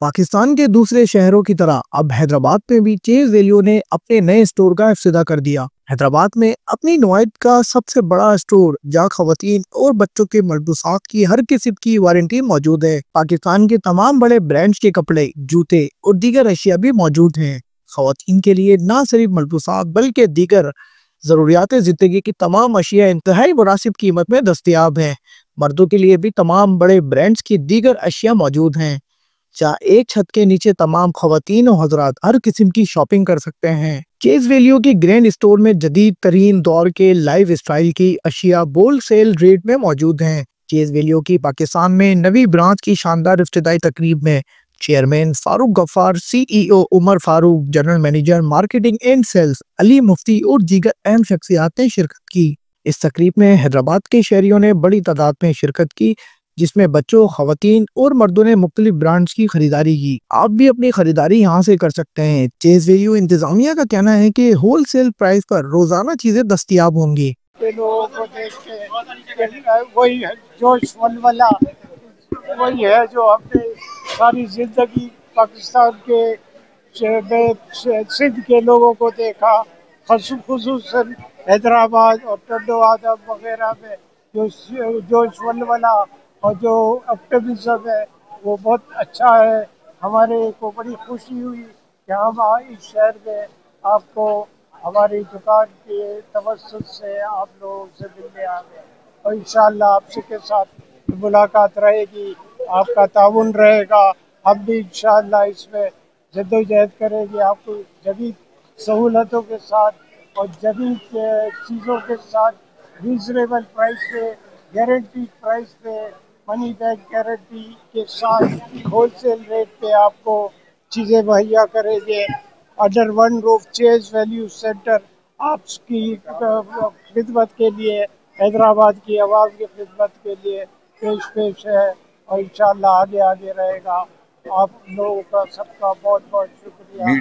پاکستان کے دوسرے شہروں کی طرح اب حیدرآباد میں بھی چیز ویلیو نے اپنے نئے اسٹور کا افتتاح کر دیا۔ حیدرآباد میں اپنی نوعیت کا سب سے بڑا اسٹور جہاں خواتین اور بچوں کے ملبوسات کی ہر قسم کی وارنٹی موجود ہے۔ پاکستان کے تمام بڑے برانڈز کے کپڑے، جوتے اور دیگر اشیاء بھی موجود ہیں۔ خواتین کے لیے نہ صرف ملبوسات بلکہ دیگر ضروریات زندگی کی تمام اشیاء انتہائی مناسب قیمت میں دستیاب ہیں۔ مردوں کے لیے بھی تمام بڑے برانڈز کی دیگر اشیاء موجود ہیں، جہاں ایک چھت کے نیچے تمام خواتین و حضرات ہر قسم کی شاپنگ کر سکتے ہیں۔ چیز ویلیو کی گرینڈ اسٹور میں جدید ترین دور کے لائف اسٹائل کی اشیاء بول سیل ریٹ میں موجود ہیں۔ چیز ویلیو کی پاکستان میں نویں برانچ کی شاندار افتتاحی تقریب میں chairman Farooq Ghaffar, C E O Umar Farooq, general manager marketing and sales Ali Mufti اور دیگر اہم شخصیات نے شرکت کی۔ اس تقریب میں حیدرآباد کے شہریوں نے بڑی تعداد میں شرکت کی، جس میں بچوں، خواتین اور مردوں نے مختلف برانڈز کی خریداری کی۔ آپ بھی اپنی خریداری یہاں سے کر سکتے ہیں۔ چیز ویلیو انتظامیہ کا کہنا ہے کہ ہول سیل پرائس پر روزانہ چیزیں دستیاب ہوں گی۔ لوگوں کو دیکھ کے وہی جوش ولولہ وہی ہے جو ہم نے ساری زندگی پاکستان کے سندھ کے لوگوں کو دیکھا، خصوصاً حیدرآباد اور ٹنڈو آدم وغیرہ میں جو جوش ولولہ اور جو آپٹمزم ہے وہ بہت اچھا ہے۔ ہمارے کو بڑی خوشی ہوئی کہ ہم اس شہر میں آپ کو ہماری دکان کے توسط سے آپ لوگوں سے ملنے آ گئے، اور انشاءاللہ آپ کے ساتھ ملاقات رہے گی، آپ کا تعاون رہے گا۔ ہم بھی انشاءاللہ اس میں جدوجہد کریں گے، آپ کو جدید سہولتوں کے ساتھ اور جدید چیزوں کے ساتھ ریزنیبل پرائس پہ، گارنٹی پرائس پہ، منی بیک گارنٹی کے ساتھ ہول سیل ریٹ پہ آپ کو چیزیں مہیا کریں گے۔ انڈر ون روف چیز ویلیو سینٹر آپ کی خدمت کے لیے، حیدرآباد کی عوام کی خدمت کے لیے پیش ہے، اور انشاءاللہ آگے رہے گا۔ آپ لوگوں کا سب کا بہت بہت شکریہ۔